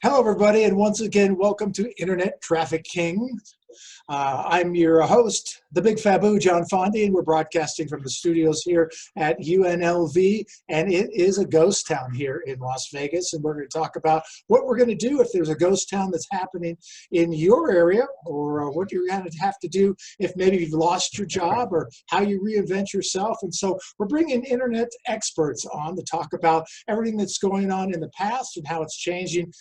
Hello, everybody, and once again, welcome to Internet Traffic King. I'm your host, the Big Fabu, John Fondi, and we're broadcasting from the studios here at UNLV, and it is a ghost town here in Las Vegas, and we're going to talk about what we're going to do if there's a ghost town that's happening in your area, or what you're going to have to do if maybe you've lost your job, or how you reinvent yourself. And so we're bringing internet experts on to talk about everything that's going on in the past and how it's changing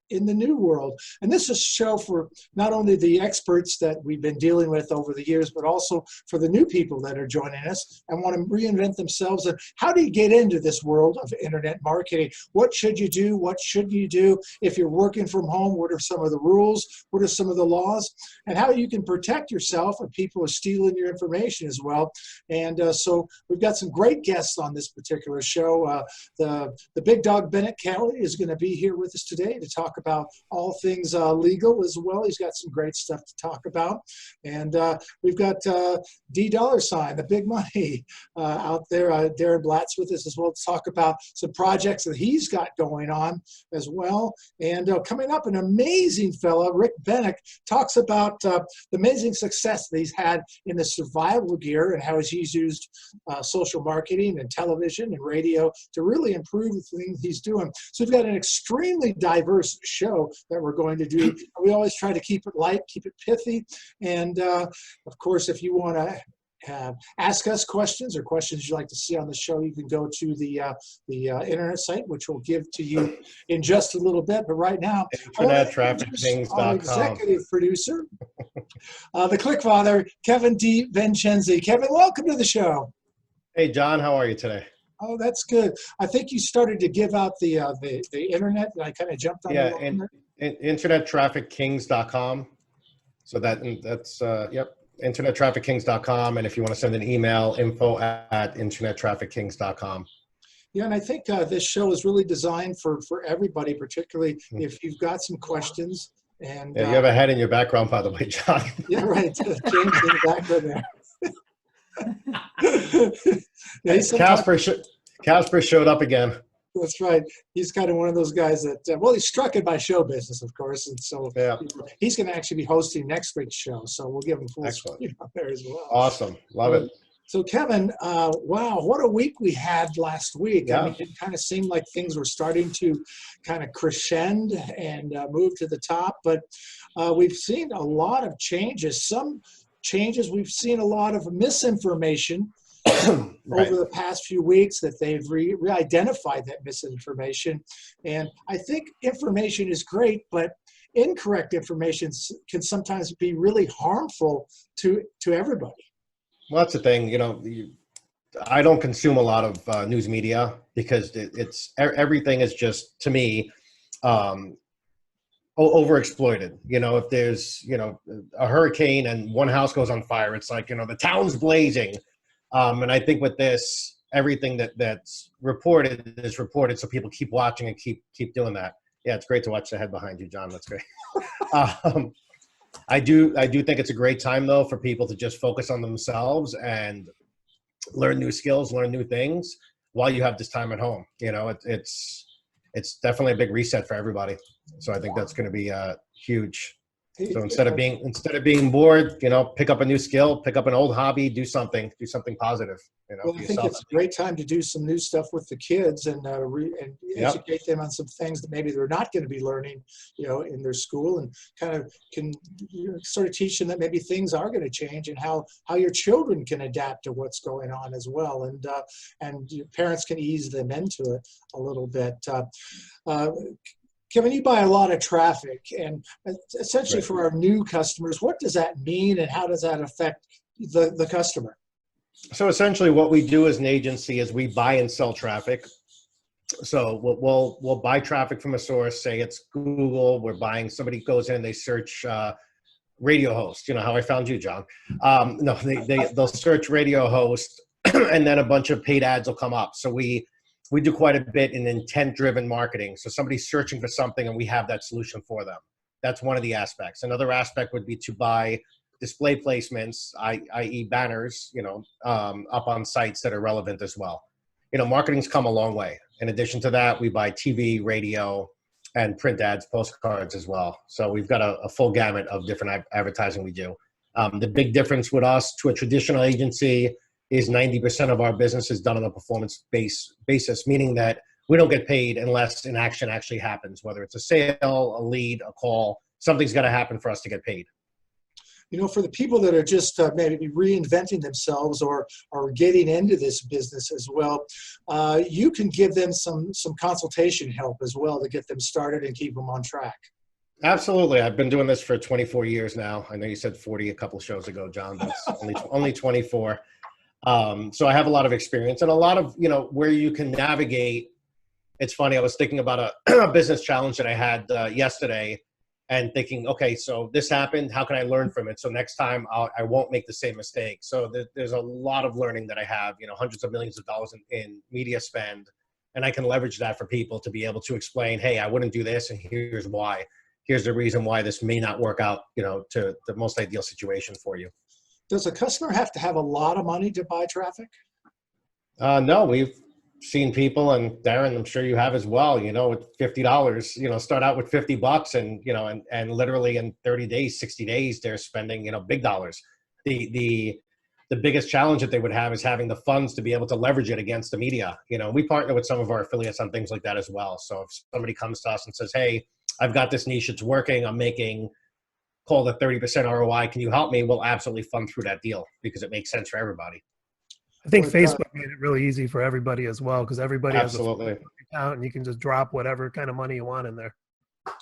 in the new world. And this is a show for not only the experts that we've been dealing with over the years, but also for the new people that are joining us and want to reinvent themselves. And how do you get into this world of internet marketing? What should you do? What shouldn't you do? If you're working from home, what are some of the rules? What are some of the laws? And how you can protect yourself if people are stealing your information as well. And so we've got some great guests on this particular show. The big dog Bennett Kelly is going to be here with us today to talk about all things legal as well. He's got some great stuff to talk about. And we've got D Dollar Sign, the big money out there. Darren Blatt's with us as well to talk about some projects that he's got going on as well. And coming up, an amazing fella, Rick Bennick, talks about the amazing success that he's had in the survival gear and how he's used social marketing and television and radio to really improve the things he's doing. So we've got an extremely diverse show that we're going to do. We always try to keep it light, keep it pithy. And of course, if you want to ask us questions or questions you'd like to see on the show, you can go to the internet site, which we'll give to you in just a little bit. But right now, InternetTrafficKings.com. Executive producer, the Clickfather, Kevin D. Vincenzi. Kevin, welcome to the show. Hey, John, how are you today? Oh, that's good. I think you started to give out the internet, and I kind of jumped on. Yeah, InternetTrafficKings.com. So that's yep, InternetTrafficKings.com. And if you want to send an email, info@InternetTrafficKings.com. Yeah, and I think this show is really designed for everybody, particularly if you've got some questions. And yeah, you have a head in your background, by the way, John. Yeah, right. James in the background there. Casper showed up again. That's right. He's kind of one of those guys that, well, he's struck it by show business, of course. And so yeah, he's going to actually be hosting next week's show. So we'll give him full support there as well. Awesome. Love it. So Kevin, wow, what a week we had last week. Yeah. I mean, it kind of seemed like things were starting to kind of crescend and move to the top. But we've seen a lot of changes. Some changes, we've seen a lot of misinformation right. over the past few weeks that they've re-identified that misinformation. And I think information is great, but incorrect information can sometimes be really harmful to everybody. Well, that's the thing. You know, I don't consume a lot of news media because it's everything is just, to me, overexploited. You know, if there's, a hurricane and one house goes on fire, it's like, the town's blazing. And I think with this, everything that's reported is reported, so people keep watching and keep doing that. Yeah, it's great to watch the head behind you, John. That's great. I do think it's a great time, though, for people to just focus on themselves and learn new skills, learn new things while you have this time at home. It's definitely a big reset for everybody. So I think that's going to be huge. So instead of being bored, pick up a new skill, pick up an old hobby, do something positive. Well, I think it's a great time to do some new stuff with the kids and educate them on some things that maybe they're not going to be learning, in their school, and kind of can sort of teach them that maybe things are going to change and how your children can adapt to what's going on as well, and your parents can ease them into it a little bit. Kevin, you buy a lot of traffic, and essentially for our new customers, what does that mean and how does that affect the customer? So essentially what we do as an agency is we buy and sell traffic. So we'll buy traffic from a source, say it's Google, somebody goes in, they search radio host, how I found you, John. No, they'll search radio host and then a bunch of paid ads will come up. So we do quite a bit in intent-driven marketing. So somebody's searching for something and we have that solution for them. That's one of the aspects. Another aspect would be to buy display placements, i.e. banners, up on sites that are relevant as well. Marketing's come a long way. In addition to that, we buy TV, radio, and print ads, postcards as well. So we've got a full gamut of different advertising we do. The big difference with us to a traditional agency is 90% of our business is done on a performance-based basis, meaning that we don't get paid unless an action actually happens, whether it's a sale, a lead, a call. Something's got to happen for us to get paid. You know, for the people that are just maybe reinventing themselves or getting into this business as well, you can give them some consultation help as well to get them started and keep them on track. Absolutely. I've been doing this for 24 years now. I know you said 40 a couple of shows ago, John, but it's only 24. So I have a lot of experience and a lot of, where you can navigate. It's funny. I was thinking about a business challenge that I had yesterday and thinking, okay, so this happened. How can I learn from it? So next time I won't make the same mistake. So there's a lot of learning that I have, hundreds of millions of dollars in media spend. And I can leverage that for people to be able to explain, hey, I wouldn't do this. And here's why. Here's the reason why this may not work out, to the most ideal situation for you. Does a customer have to have a lot of money to buy traffic? No, we've seen people, and Darren, I'm sure you have as well, with $50, start out with $50 and literally in 30 days, 60 days, they're spending, big dollars. The biggest challenge that they would have is having the funds to be able to leverage it against the media. We partner with some of our affiliates on things like that as well. So if somebody comes to us and says, hey, I've got this niche, it's working, I'm making, call it 30% ROI, can you help me? We'll absolutely fund through that deal because it makes sense for everybody. I think Facebook made it really easy for everybody as well, because everybody absolutely has a Facebook account and you can just drop whatever kind of money you want in there.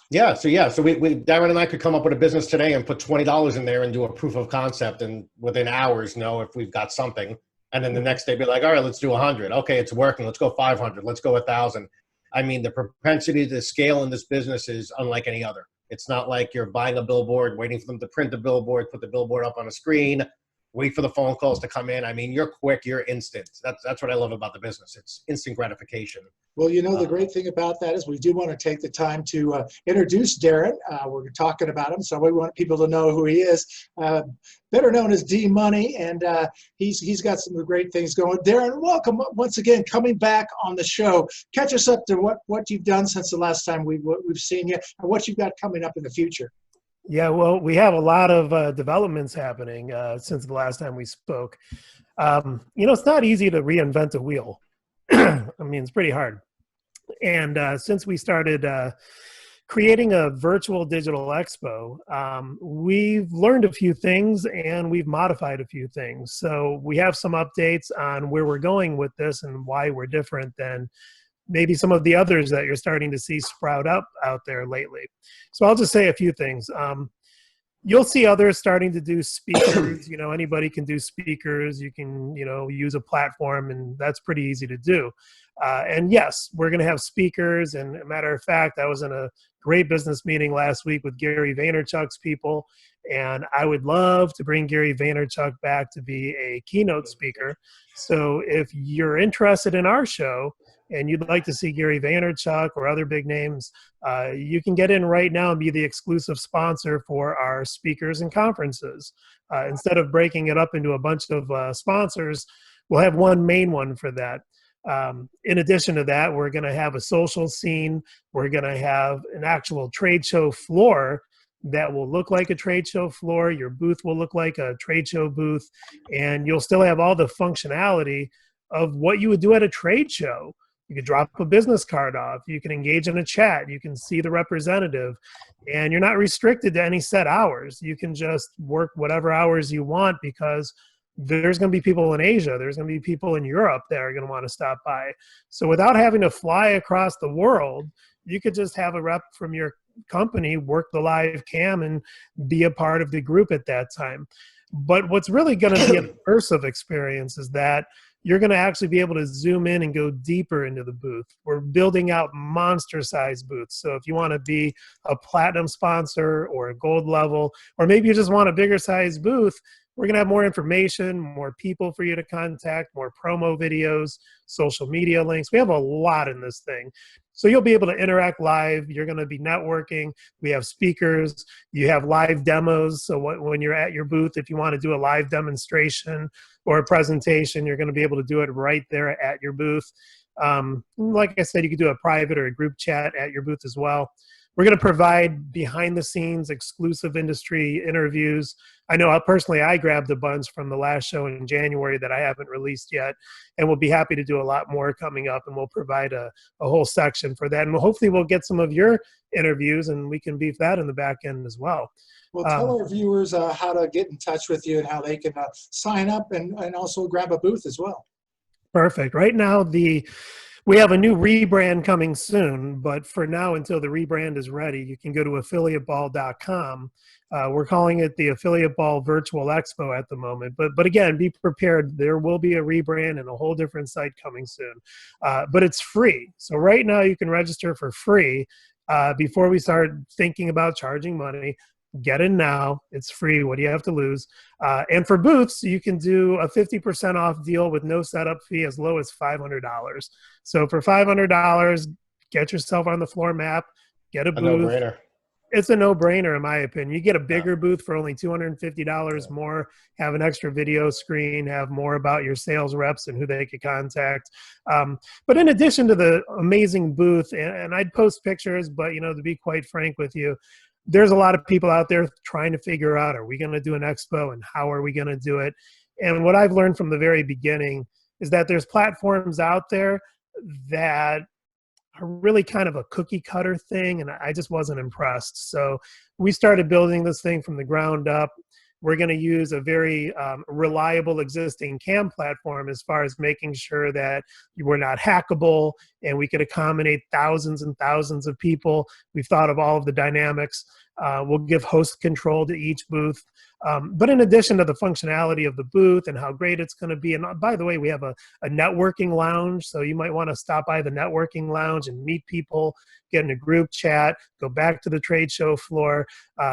Yeah. So we Darren and I could come up with a business today and put $20 in there and do a proof of concept, and within hours know if we've got something. And then the next day be like, all right, let's do 100. Okay, it's working. Let's go 500. Let's go 1,000. I mean, the propensity to scale in this business is unlike any other. It's not like you're buying a billboard, waiting for them to print the billboard, put the billboard up on a screen, wait for the phone calls to come in. I mean, you're quick, you're instant. That's what I love about the business. It's instant gratification. Well, the great thing about that is we do want to take the time to introduce Darren. We're talking about him, so we want people to know who he is. Better known as DMoney, and he's got some great things going. Darren, welcome once again, coming back on the show. Catch us up to what you've done since the last time we've seen you, and what you've got coming up in the future. Yeah, well, we have a lot of developments happening since the last time we spoke. It's not easy to reinvent a wheel. I mean, it's pretty hard. And since we started creating a virtual digital expo, we've learned a few things and we've modified a few things. So we have some updates on where we're going with this and why we're different than maybe some of the others that you're starting to see sprout up out there lately. So I'll just say a few things. You'll see others starting to do speakers. Anybody can do speakers. You can, use a platform, and that's pretty easy to do. And yes, we're going to have speakers. And a matter of fact, I was in a great business meeting last week with Gary Vaynerchuk's people, and I would love to bring Gary Vaynerchuk back to be a keynote speaker. So if you're interested in our show and you'd like to see Gary Vaynerchuk or other big names, you can get in right now and be the exclusive sponsor for our speakers and conferences. Instead of breaking it up into a bunch of sponsors, we'll have one main one for that. In addition to that, we're going to have a social scene. We're going to have an actual trade show floor that will look like a trade show floor. Your booth will look like a trade show booth, and you'll still have all the functionality of what you would do at a trade show. You could drop a business card off. You can engage in a chat. You can see the representative, and you're not restricted to any set hours. You can just work whatever hours you want, because there's going to be people in Asia. There's going to be people in Europe that are going to want to stop by. So without having to fly across the world, you could just have a rep from your company work the live cam and be a part of the group at that time. But what's really going to be an immersive experience is that you're going to actually be able to zoom in and go deeper into the booth. We're building out monster-sized booths. So if you want to be a platinum sponsor or a gold level, or maybe you just want a bigger-sized booth, we're going to have more information, more people for you to contact, more promo videos, social media links. We have a lot in this thing. So you'll be able to interact live. You're going to be networking. We have speakers. You have live demos. So when you're at your booth, if you want to do a live demonstration or a presentation, you're going to be able to do it right there at your booth. Like I said, you could do a private or a group chat at your booth as well. We're going to provide behind the scenes exclusive industry interviews. I know personally I grabbed a bunch from the last show in January that I haven't released yet, and we'll be happy to do a lot more coming up, and we'll provide a whole section for that. And hopefully we'll get some of your interviews and we can beef that in the back end as well. Well, tell our viewers how to get in touch with you and how they can sign up and also grab a booth as well. Perfect. Right now, we have a new rebrand coming soon, but for now, until the rebrand is ready, you can go to affiliateball.com. We're calling it the Affiliate Ball Virtual Expo at the moment. But again, be prepared. There will be a rebrand and a whole different site coming soon. But it's free. So right now, you can register for free before we start thinking about charging money. Get in now. It's free. What do you have to lose? And for booths, you can do a 50% off deal with no setup fee as low as $500. So for $500, get yourself on the floor map, get a booth. No-brainer. It's a no-brainer in my opinion. You get a bigger booth for only $250 more, have an extra video screen, have more about your sales reps and who they could contact. But in addition to the amazing booth, and I'd post pictures, but to be quite frank with you, there's a lot of people out there trying to figure out, are we going to do an expo and how are we going to do it? And what I've learned from the very beginning is that there's platforms out there that are really kind of a cookie cutter thing, and I just wasn't impressed. So we started building this thing from the ground up. We're going to use a very reliable existing CAM platform as far as making sure that we're not hackable and we could accommodate thousands and thousands of people. We've thought of all of the dynamics. We'll give host control to each booth. But in addition to the functionality of the booth and how great it's going to be, and by the way, we have a networking lounge, so you might want to stop by the networking lounge and meet people, get in a group chat, go back to the trade show floor.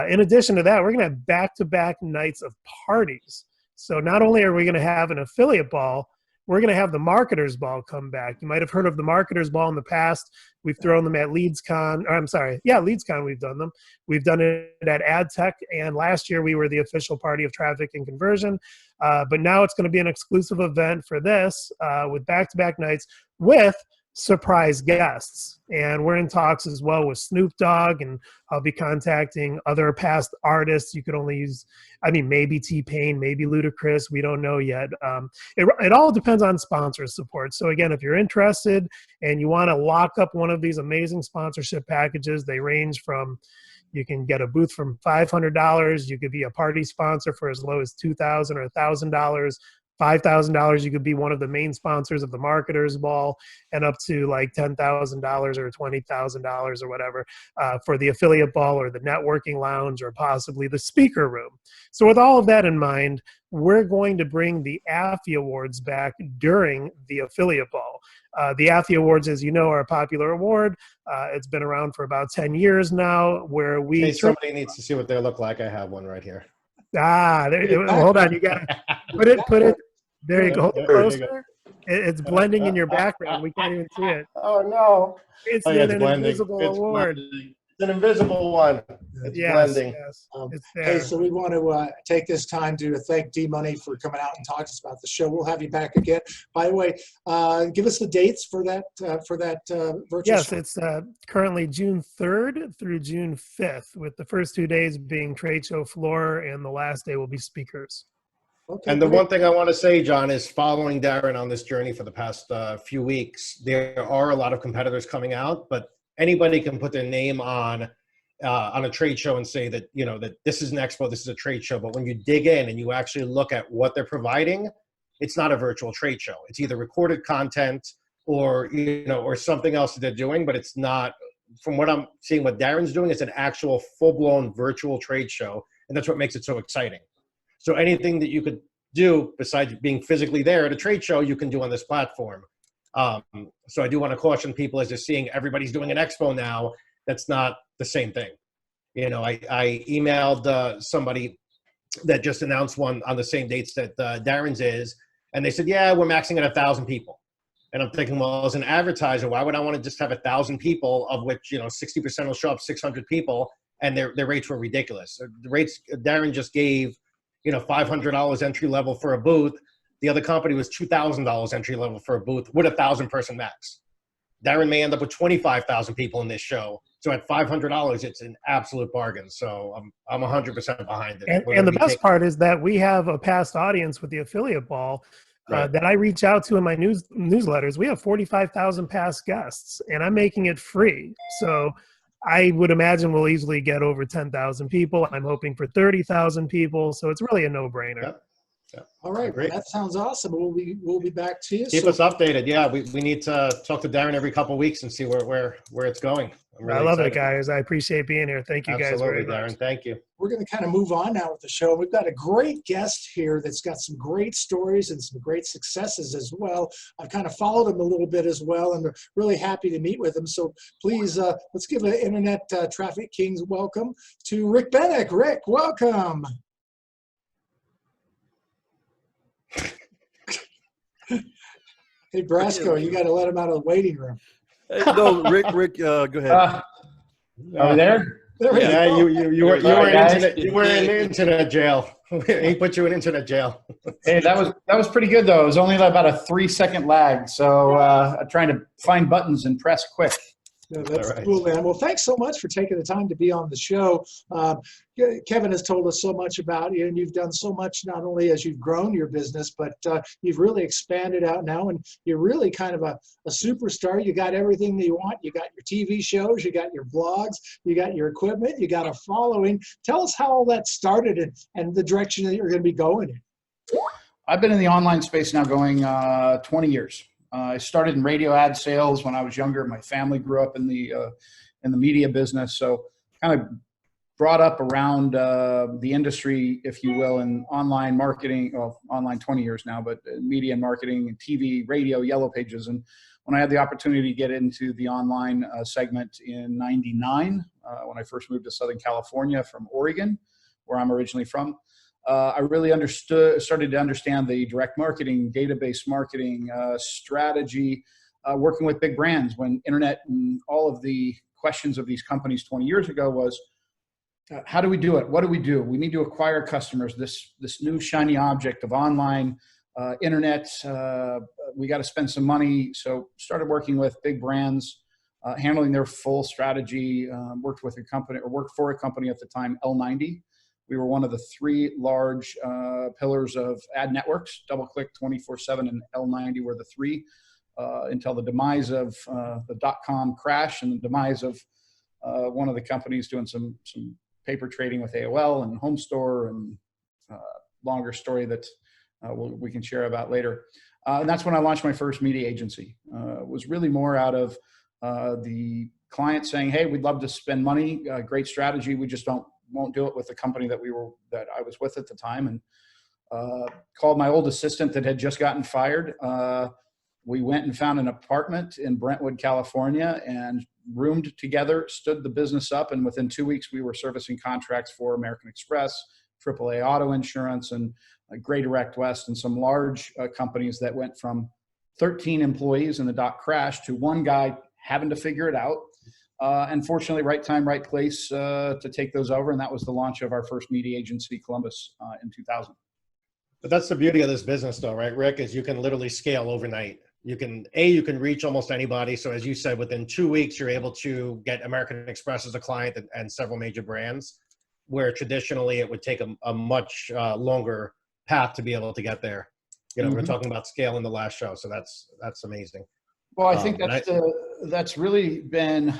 In addition to that, we're going to have back-to-back nights of parties. So not only are we going to have an affiliate ball, we're going to have the Marketers Ball come back. You might have heard of the Marketers Ball in the past. We've thrown them at LeadsCon. LeadsCon we've done them. We've done it at AdTech, and last year we were the official party of traffic and conversion. But now it's going to be an exclusive event for this with back-to-back nights with surprise guests. And we're in talks as well with Snoop Dogg, and I'll be contacting other past artists. You could only use, maybe T-Pain, maybe Ludacris. We don't know yet. It all depends on sponsor support. So again, if you're interested and you want to lock up one of these amazing sponsorship packages, they range from, you can get a booth from $500. You could be a party sponsor for as low as $2,000 or $1,000. $5,000, you could be one of the main sponsors of the Marketers Ball, and up to like $10,000 or $20,000 or whatever for the affiliate ball or the networking lounge or possibly the speaker room. So with all of that in mind, we're going to bring the AFI Awards back during the affiliate ball. The AFI Awards, as you know, are a popular award. It's been around for about 10 years now, where we... Hey, somebody needs to see what they look like. I have one right here. Hold on. You got to put it. There you go. Hold it closer. It's blending in your background. We can't even see it. Oh, no. It's it's an blending. invisible award. Blending. It's an invisible one. It's blending. Yes. It's there. Hey, so we want to take this time to thank DMoney for coming out and talking to us about the show. We'll have you back again. By the way, give us the dates for that virtual Yes, show. it's currently June 3rd through June 5th, with the first 2 days being trade show floor, and the last day will be speakers. Okay, And the great. one thing I want to say, John, is following Darren on this journey for the past few weeks, there are a lot of competitors coming out, but anybody can put their name on a trade show and say that, that this is an expo, this is a trade show. But when you dig in and you actually look at what they're providing, it's not a virtual trade show. It's either recorded content or, or something else that they're doing, but it's not, from what I'm seeing, what Darren's doing, it's an actual full-blown virtual trade show. And that's what makes it so exciting. So anything that you could do besides being physically there at a trade show, you can do on this platform. So I do want to caution people as they're seeing everybody's doing an expo now. That's not the same thing. I emailed somebody that just announced one on the same dates that Darren's is, and they said, yeah, we're maxing at 1,000 people. And I'm thinking, well, as an advertiser, why would I want to just have 1,000 people, of which 60% will show up, 600 people, and their rates were ridiculous. The rates Darren just gave, $500 entry level for a booth The other company was $2,000 entry level for a booth with 1,000-person max. Darren may end up with 25,000 people in this show. So at $500, it's an absolute bargain. So I'm 100% behind it. And the best part is that we have a past audience with the affiliate ball that I reach out to in my newsletters. We have 45,000 past guests, and I'm making it free. So I would imagine we'll easily get over 10,000 people. I'm hoping for 30,000 people. So it's really a no-brainer. Yep. Yep. All right, well, that sounds awesome. We'll be back to you. Keep us updated. Yeah, we need to talk to Darren every couple of weeks and see where it's going. Really I love it, guys. I appreciate being here. Thank you guys very much. Darren. Thank you. We're going to kind of move on now with the show. We've got a great guest here that's got some great stories and some great successes as well. I've kind of followed him a little bit as well, and we're really happy to meet with him. So please, let's give an Internet Traffic Kings welcome to Rick Bennick. Rick, welcome. Hey, Brasco, you got to let him out of the waiting room. No, Rick, go ahead. Are we there? Yeah, you were in internet jail. He put you in internet jail. Hey, that was pretty good though. It was only about a 3-second lag, so I'm trying to find buttons and press quick. No, that's cool, man. Well, thanks so much for taking the time to be on the show. Kevin has told us so much about you, and you've done so much not only as you've grown your business, but you've really expanded out now, and you're really kind of a superstar. You got everything that you want. You got your TV shows, you got your blogs, you got your equipment, you got a following. Tell us how all that started and the direction that you're going to be going in. I've been in the online space now going 20 years. I started in radio ad sales when I was younger. My family grew up in the media business, so kind of brought up around the industry, if you will, in online marketing. Well, online 20 years now, but media and marketing, TV, radio, Yellow Pages. And when I had the opportunity to get into the online segment in '99, when I first moved to Southern California from Oregon, where I'm originally from, I really started to understand the direct marketing, database marketing, strategy, working with big brands when internet and all of the questions of these companies 20 years ago was, how do we do it? What do we do? We need to acquire customers, this new shiny object of online internet. We got to spend some money. So started working with big brands, handling their full strategy, worked for a company at the time, L90. We were one of the 3 large pillars of ad networks. DoubleClick, 24/7, and L90 were the 3 until the demise of the .com crash and the demise of one of the companies doing some paper trading with AOL and Home Store, and longer story that we can share about later. And that's when I launched my first media agency. It was really more out of the client saying, "Hey, we'd love to spend money. Great strategy. We just won't do it with the company that I was with at the time." And called my old assistant that had just gotten fired. We went and found an apartment in Brentwood, California, and roomed together, stood the business up, and within 2 weeks we were servicing contracts for American Express, AAA Auto Insurance, and Great Direct West, and some large companies that went from 13 employees in the dot crash to one guy having to figure it out. And fortunately, right time, right place to take those over. And that was the launch of our first media agency, Columbus, in 2000. But that's the beauty of this business though, right, Rick, is you can literally scale overnight. You can reach almost anybody. So as you said, within 2 weeks, you're able to get American Express as a client and several major brands, where traditionally it would take a much longer path to be able to get there. You know, we were talking about scale in the last show. So that's amazing. Well, I think that's really been,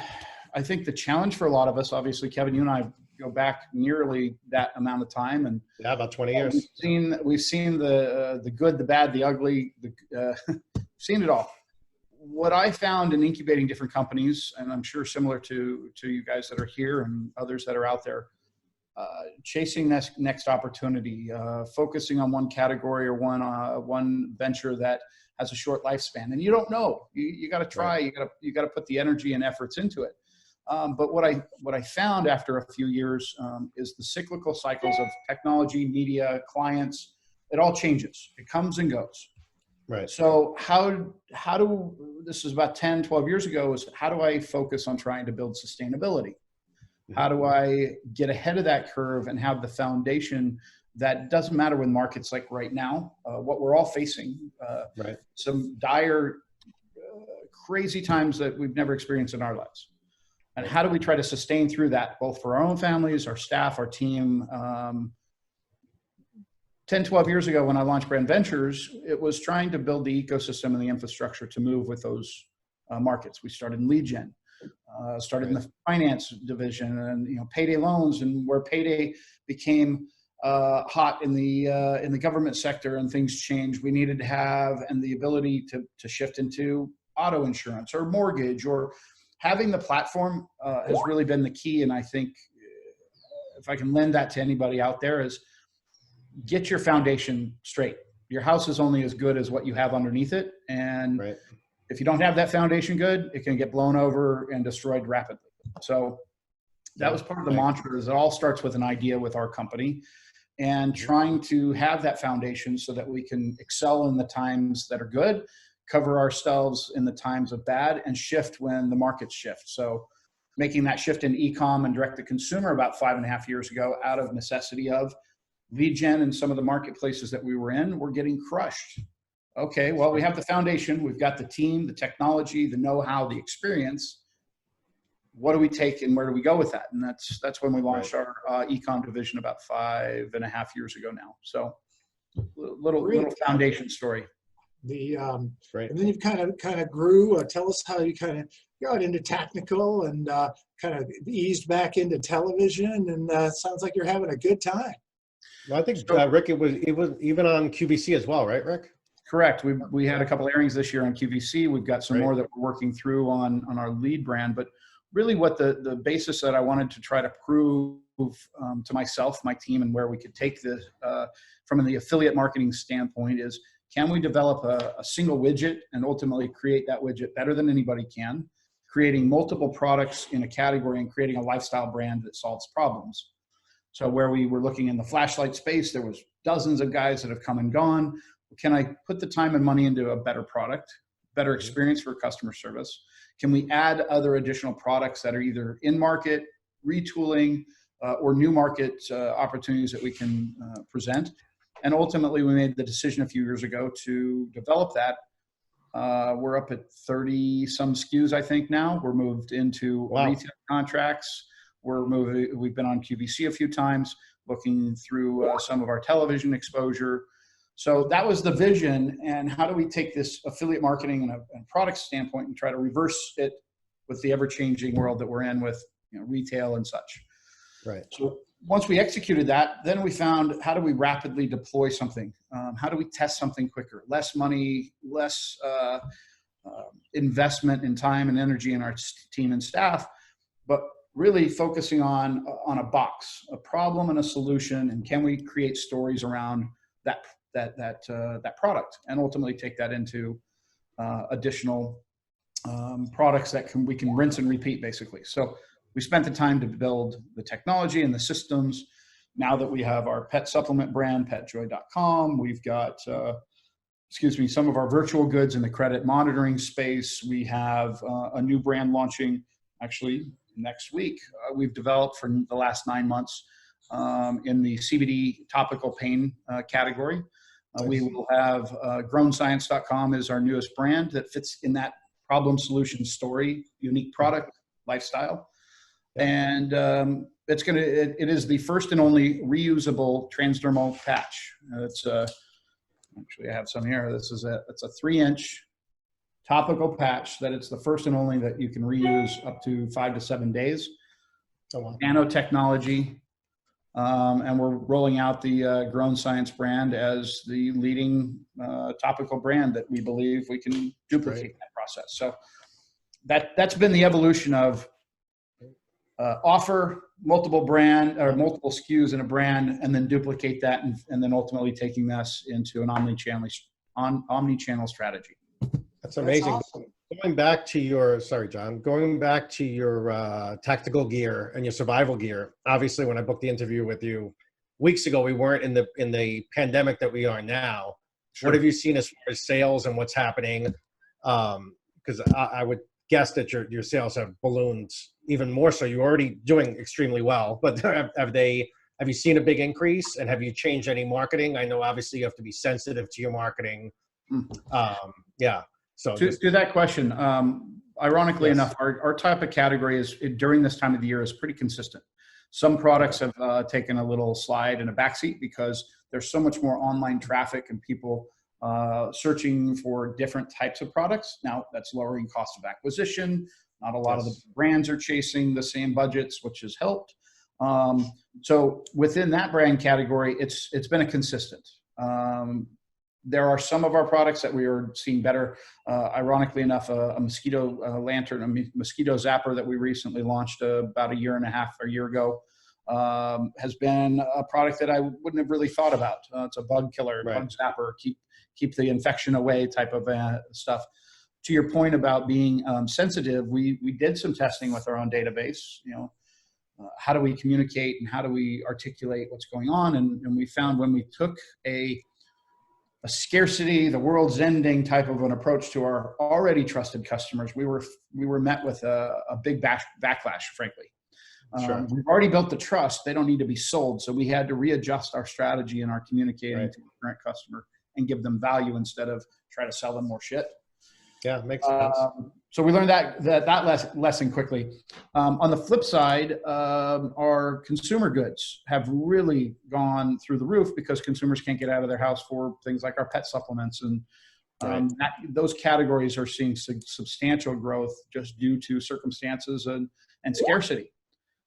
I think, the challenge for a lot of us. Obviously, Kevin, you and I go back nearly that amount of time, and yeah, about 20 years. We've seen the good, the bad, the ugly, seen it all. What I found in incubating different companies, and I'm sure similar to you guys that are here and others that are out there, chasing next opportunity, focusing on one category or one venture that has a short lifespan, and you don't know. You got to try. Right. You got to put the energy and efforts into it. But what I found after a few years is the cyclical cycles of technology, media, clients. It all changes. It comes and goes. Right. So this is about 10, 12 years ago, is how do I focus on trying to build sustainability? How do I get ahead of that curve and have the foundation that doesn't matter with markets like right now, what we're all facing, Right. some dire, crazy times that we've never experienced in our lives. And how do we try to sustain through that, both for our own families, our staff, our team? 10, 12 years ago when I launched Brand Ventures, it was trying to build the ecosystem and the infrastructure to move with those markets. We started in lead gen, started in the finance division, and payday loans, and where payday became hot in the government sector and things changed. We needed to have and the ability to shift into auto insurance or mortgage, or having the platform has really been the key. And I think if I can lend that to anybody out there, is get your foundation straight. Your house is only as good as what you have underneath it. And if you don't have that foundation good, it can get blown over and destroyed rapidly. So that was part of the mantra, is it all starts with an idea with our company, and trying to have that foundation so that we can excel in the times that are good, cover ourselves in the times of bad, and shift when the markets shift. So making that shift in e-com and direct to consumer about 5.5 years ago, out of necessity of lead gen and some of the marketplaces that we were in were getting crushed. Okay, well, we have the foundation, we've got the team, the technology, the know-how, the experience. What do we take and where do we go with that? And that's when we launched our e-com division about 5.5 years ago now. So little foundation story. And then you kind of grew. Tell us how you kind of got into technical and kind of eased back into television, and sounds like you're having a good time. Well, I think Rick, it was even on QVC as well, right, Rick? Correct. We had a couple airings this year on QVC. We've got some more that we're working through on our lead brand. But really, what the basis that I wanted to try to prove to myself, my team, and where we could take this from the affiliate marketing standpoint is, can we develop a single widget and ultimately create that widget better than anybody can, creating multiple products in a category and creating a lifestyle brand that solves problems. So where we were looking in the flashlight space, there was dozens of guys that have come and gone. Can I put the time and money into a better product, better experience for customer service? Can we add other additional products that are either in market, retooling, or new market opportunities that we can present? And ultimately, we made the decision a few years ago to develop that. We're up at 30 some SKUs, I think now. We're moved into retail contracts. We've been on QVC a few times, looking through some of our television exposure. So that was the vision. And how do we take this affiliate marketing and product standpoint and try to reverse it with the ever-changing world that we're in with retail and such? Right. So once we executed that, then we found, how do we rapidly deploy something? How do we test something quicker? Less money, less investment in time and energy in our team and staff, but really focusing on a box, a problem and a solution, and can we create stories around that product, and ultimately take that into additional products that we can rinse and repeat, basically. So we spent the time to build the technology and the systems. Now that we have our pet supplement brand, petjoy.com, we've got, some of our virtual goods in the credit monitoring space. We have a new brand launching actually next week. We've developed for the last 9 months in the CBD topical pain category. We will have grownscience.com is our newest brand that fits in that problem solution story, unique product, lifestyle. And it is the first and only reusable transdermal patch. It's actually, I have some here. It's a 3-inch topical patch that it's the first and only that you can reuse up to 5 to 7 days. Nanotechnology. And we're rolling out the Grown Science brand as the leading topical brand that we believe we can duplicate that process. So that's been the evolution of offer multiple brand or multiple SKUs in a brand, and then duplicate that, and then ultimately taking this into an omni-channel strategy. That's amazing. That's awesome. Going back to your tactical gear and your survival gear. Obviously, when I booked the interview with you weeks ago, we weren't in the pandemic that we are now. Sure. What have you seen as far as sales and what's happening? Because I would guess that your sales have ballooned even more so. You're already doing extremely well, but have they Have you seen a big increase, and have you changed any marketing? I know obviously you have to be sensitive to your marketing. Yeah. So To that question, ironically Yes. enough, our type of category is during this time of the year is pretty consistent. Some products have taken a little slide and a backseat because there's so much more online traffic and people searching for different types of products. Now that's lowering cost of acquisition. Not a lot of the brands are chasing the same budgets, which has helped. So within that brand category, it's been a consistent. There are some of our products that we are seeing better. Ironically enough, a mosquito lantern, a mosquito zapper that we recently launched about a year ago, has been a product that I wouldn't have really thought about. It's a bug killer, bug zapper, keep the infection away type of stuff. To your point about being sensitive, we did some testing with our own database. How do we communicate and how do we articulate what's going on? And we found when we took a scarcity, the world's ending type of an approach to our already trusted customers, we were met with a big backlash, frankly. Sure. We've already built the trust. They don't need to be sold. So we had to readjust our strategy and our communicating to the current customer and give them value instead of try to sell them more shit. Yeah, makes sense. So we learned that lesson quickly. On the flip side, our consumer goods have really gone through the roof because consumers can't get out of their house for things like our pet supplements. And those categories are seeing substantial growth just due to circumstances and scarcity.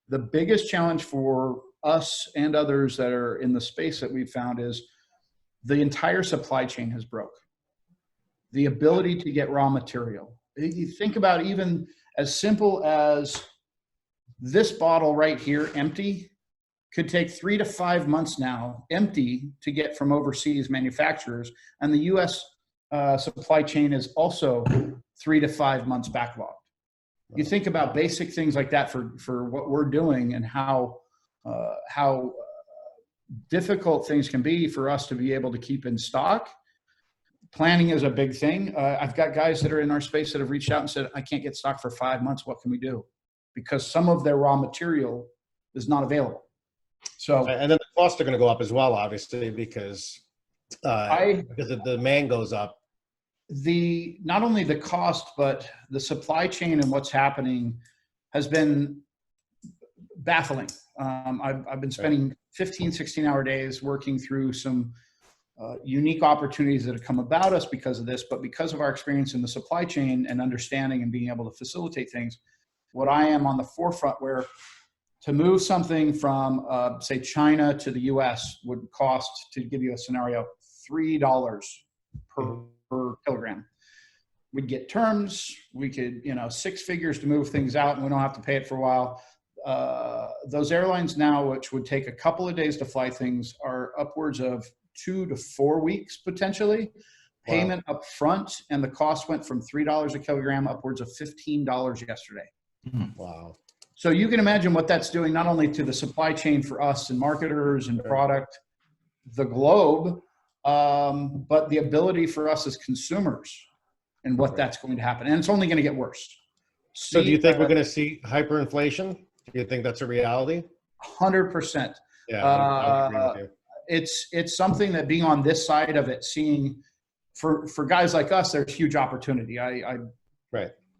The biggest challenge for us and others that are in the space that we've found is the entire supply chain has broke. The ability to get raw material. You think about even as simple as this bottle right here, empty, could take 3 to 5 months now, empty, to get from overseas manufacturers. And the US supply chain is also 3 to 5 months backlogged. You think about basic things like that for what we're doing and how difficult things can be for us to be able to keep in stock. Planning is a big thing. I've got guys that are in our space that have reached out and said, I can't get stock for 5 months. What can we do? Because some of their raw material is not available. So, and then the costs are going to go up as well, obviously, because the demand goes up. Not only the cost, but the supply chain and what's happening has been baffling. I've been spending 15, 16-hour days working through some unique opportunities that have come about us because of this, but because of our experience in the supply chain and understanding and being able to facilitate things, what I am on the forefront where to move something from, say, China to the US would cost, to give you a scenario, $3 per kilogram. We'd get terms, we could, 6 figures to move things out and we don't have to pay it for a while. Those airlines now, which would take a couple of days to fly things, are upwards of 2 to 4 weeks potentially. Payment up front, and the cost went from $3 a kilogram upwards of $15 yesterday. Wow. So you can imagine what that's doing not only to the supply chain for us and marketers and product, the globe, but the ability for us as consumers and what that's going to happen. And it's only going to get worse. So do you think we're going to see hyperinflation? Do you think that's a reality? 100%. Yeah, I agree with you. It's something that being on this side of it, seeing for guys like us, there's huge opportunity.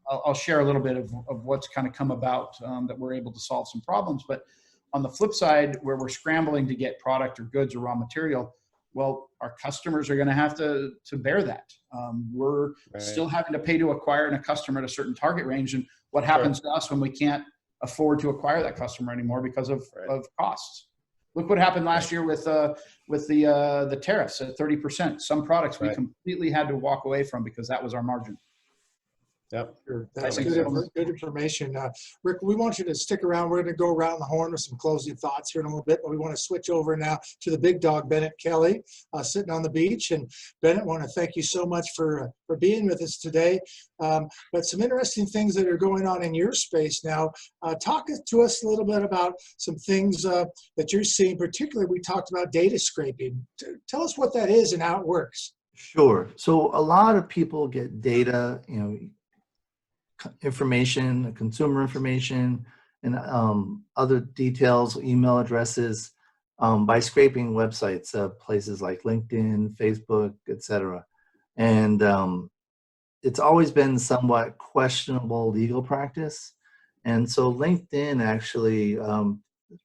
I'll share a little bit of what's kind of come about that we're able to solve some problems. But on the flip side, where we're scrambling to get product or goods or raw material, well, our customers are going to have to bear that. We're still having to pay to acquire a customer at a certain target range. And what happens to us when we can't afford to acquire that customer anymore because of costs? Look what happened last year with the tariffs at 30%. Some products we completely had to walk away from because that was our margin. Yep. Sure. That's good information. Rick, we want you to stick around. We're going to go around the horn with some closing thoughts here in a little bit, but we want to switch over now to the big dog, Bennett Kelly, sitting on the beach. And Bennett, I want to thank you so much for being with us today. But some interesting things that are going on in your space now. Talk to us a little bit about some things that you're seeing. Particularly, we talked about data scraping. Tell us what that is and how it works. Sure. So a lot of people get data, information, consumer information, and other details, email addresses by scraping websites, places like LinkedIn, Facebook, etc. And it's always been somewhat questionable legal practice. And so LinkedIn actually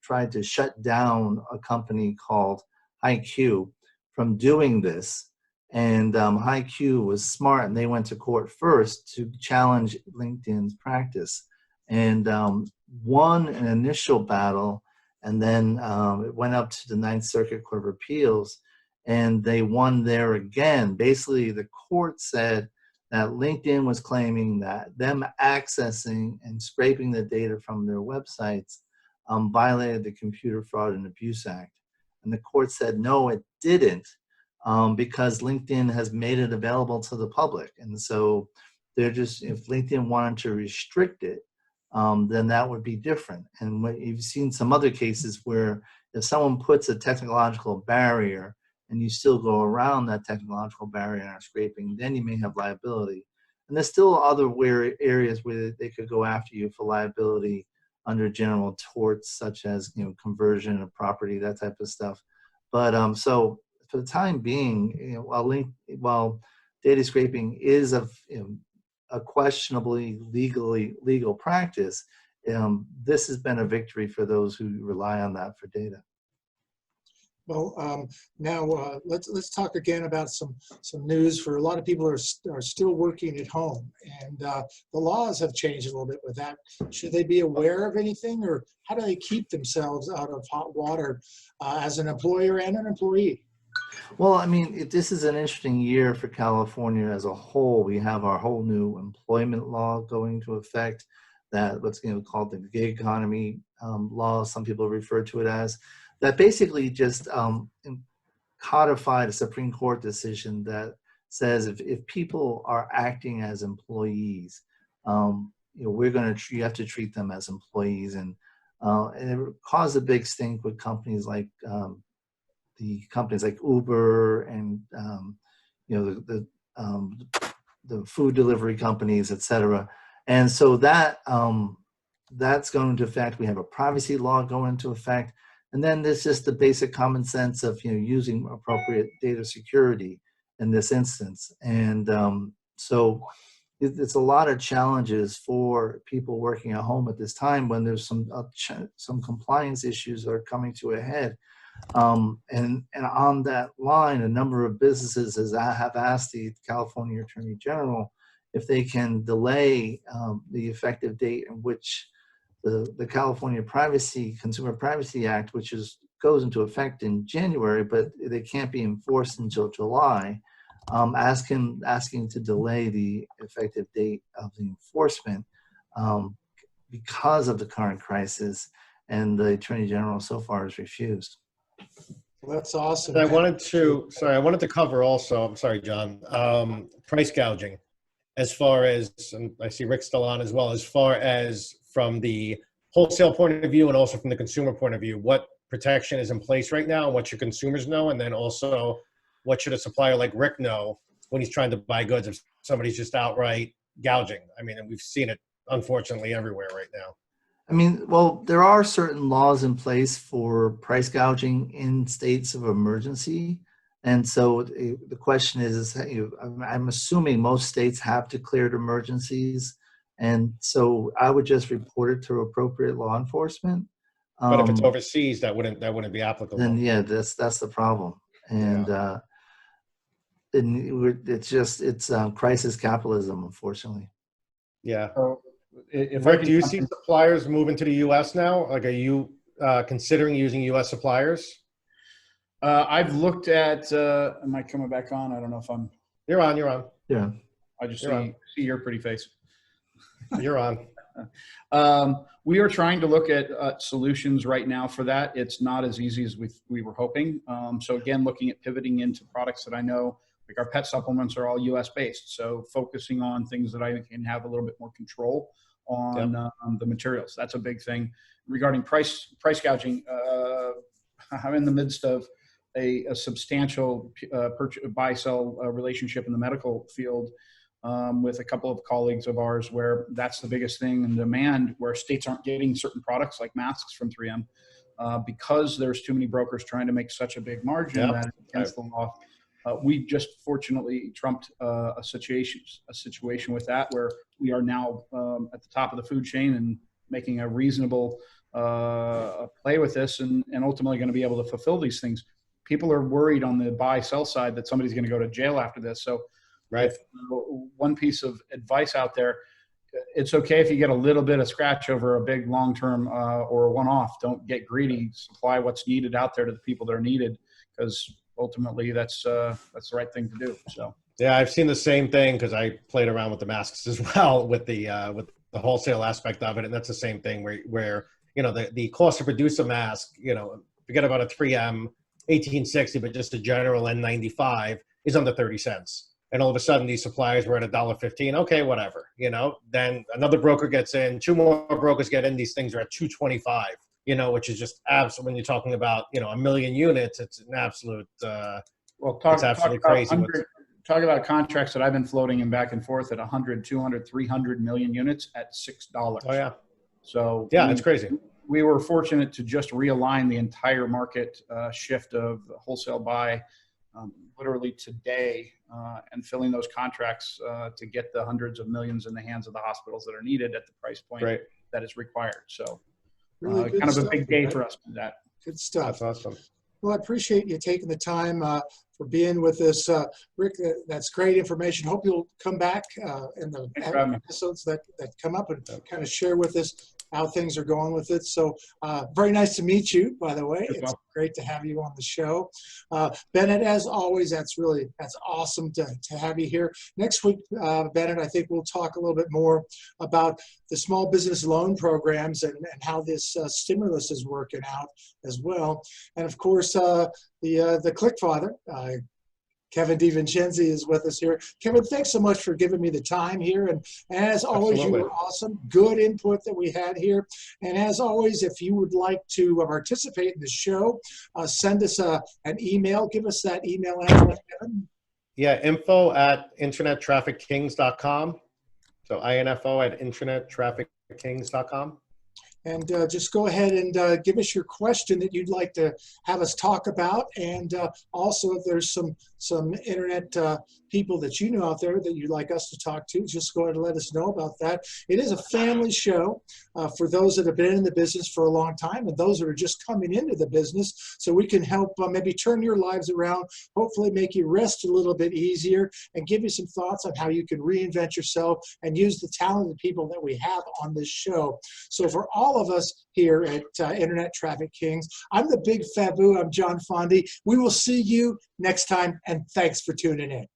tried to shut down a company called HiQ from doing this. And HiQ was smart, and they went to court first to challenge LinkedIn's practice, and won an initial battle. And then it went up to the Ninth Circuit Court of Appeals, and they won there again. Basically, the court said that LinkedIn was claiming that them accessing and scraping the data from their websites violated the Computer Fraud and Abuse Act. And the court said, no, it didn't, because LinkedIn has made it available to the public. And so they're just, if LinkedIn wanted to restrict it, then that would be different. And what you've seen some other cases where if someone puts a technological barrier and you still go around that technological barrier and are scraping, then you may have liability. And there's still other areas where they could go after you for liability under general torts, such as conversion of property, that type of stuff. But so for the time being, while data scraping is a questionably legal practice, this has been a victory for those who rely on that for data. Well, now let's talk again about some news. For a lot of people are still working at home, and the laws have changed a little bit with that. Should they be aware of anything, or how do they keep themselves out of hot water as an employer and an employee? Well, I mean, this is an interesting year for California as a whole. We have our whole new employment law going into effect, that what's called the gig economy law, some people refer to it as, that basically just codified a Supreme Court decision that says if people are acting as employees, you have to treat them as employees, and it caused a big stink with companies like the companies like Uber and the food delivery companies, etc. And so that's going into effect. We have a privacy law going into effect. And then there's just the basic common sense of using appropriate data security in this instance. And so it's a lot of challenges for people working at home at this time when there's some compliance issues that are coming to a head. And on that line, a number of businesses have asked the California Attorney General if they can delay the effective date in which the California Consumer Privacy Act, which goes into effect in January, but they can't be enforced until July, asking to delay the effective date of the enforcement because of the current crisis, and the Attorney General so far has refused. Well, that's awesome. I wanted to cover also, I'm sorry, John, price gouging, as far as, and I see Rick still on as well, as far as from the wholesale point of view and also from the consumer point of view, what protection is in place right now and what should consumers know? And then also what should a supplier like Rick know when he's trying to buy goods if somebody's just outright gouging? I mean, and we've seen it unfortunately everywhere right now. I mean, well, there are certain laws in place for price gouging in states of emergency. And so the question is I'm assuming most states have declared emergencies. And so I would just report it to appropriate law enforcement. But if it's overseas, that wouldn't be applicable. Then yeah, that's the problem. And it's crisis capitalism, unfortunately. Yeah. So if Rick, do you see suppliers moving to the U.S. now? Like, are you considering using U.S. suppliers? I've looked at, am I coming back on? I don't know if I'm. You're on. Yeah. I just see your pretty face. You're on. We are trying to look at solutions right now for that. It's not as easy as we were hoping. So again, looking at pivoting into products that I know, like our pet supplements are all US based. So focusing on things that I can have a little bit more control on the materials. That's a big thing. Regarding price gouging, I'm in the midst of a substantial buy-sell relationship in the medical field with a couple of colleagues of ours, where that's the biggest thing in demand, where states aren't getting certain products like masks from 3M. because there's too many brokers trying to make such a big margin Yep. that it's against the law. We just fortunately trumped a situation with that where we are now at the top of the food chain and making a reasonable play with this, and ultimately going to be able to fulfill these things. People are worried on the buy-sell side that somebody's going to go to jail after this. So, Right. One piece of advice out there: it's okay if you get a little bit of scratch over a big long-term or a one-off. Don't get greedy. Supply what's needed out there to the people that are needed, because ultimately that's the right thing to do. So Yeah, I've seen the same thing because I played around with the masks as well with the wholesale aspect of it, and that's the same thing where you know the cost to produce a mask, you know, forget about a 3M 1860, but just a general N95 is under 30 cents. And all of a sudden, these suppliers were at $1.15. Okay, whatever, you know. Then another broker gets in, two more brokers get in. These things are at $2.25, you know, which is just absolute. When you're talking about, you know, 1 million units, it's an absolute. well, It's absolutely crazy. Talk about contracts that I've been floating in back and forth at 100, 200, 300 million units at $6. Oh yeah. So Yeah, it's crazy. We were fortunate to just realign the entire market shift of wholesale buy literally today and filling those contracts to get the hundreds of millions in the hands of the hospitals that are needed at the price point Right. that is required. So Really good kind of a stuff, big day right? for us to do that. Good stuff. That's awesome. Well, I appreciate you taking the time for being with us, Rick. That's great information. Hope you'll come back in the Thanks for having me. episodes that come up and kind of share with us how things are going with it. So very nice to meet you, by the way. It's great to have you on the show. Bennett, as always, that's awesome to have you here. Next week, Bennett, I think we'll talk a little bit more about the small business loan programs and how this stimulus is working out as well. And of course, the Click Father, Kevin DiVincenzi, is with us here. Kevin, thanks so much for giving me the time here. And as always, Absolutely. you were awesome. Good input that we had here. And as always, if you would like to participate in the show, send us an email. Give us that email address, Kevin. Yeah, info@internettraffickings.com. So info@internettraffickings.com. And just go ahead and give us your question that you'd like to have us talk about. And also, if there's some internet people that you know out there that you'd like us to talk to, just go ahead and let us know about that. It is a family show for those that have been in the business for a long time and those that are just coming into the business. So we can help maybe turn your lives around, hopefully make you rest a little bit easier, and give you some thoughts on how you can reinvent yourself and use the talented people that we have on this show. So for all of us here at Internet Traffic Kings, I'm the Big Fabu. I'm John Fondy. We will see you next time, and thanks for tuning in.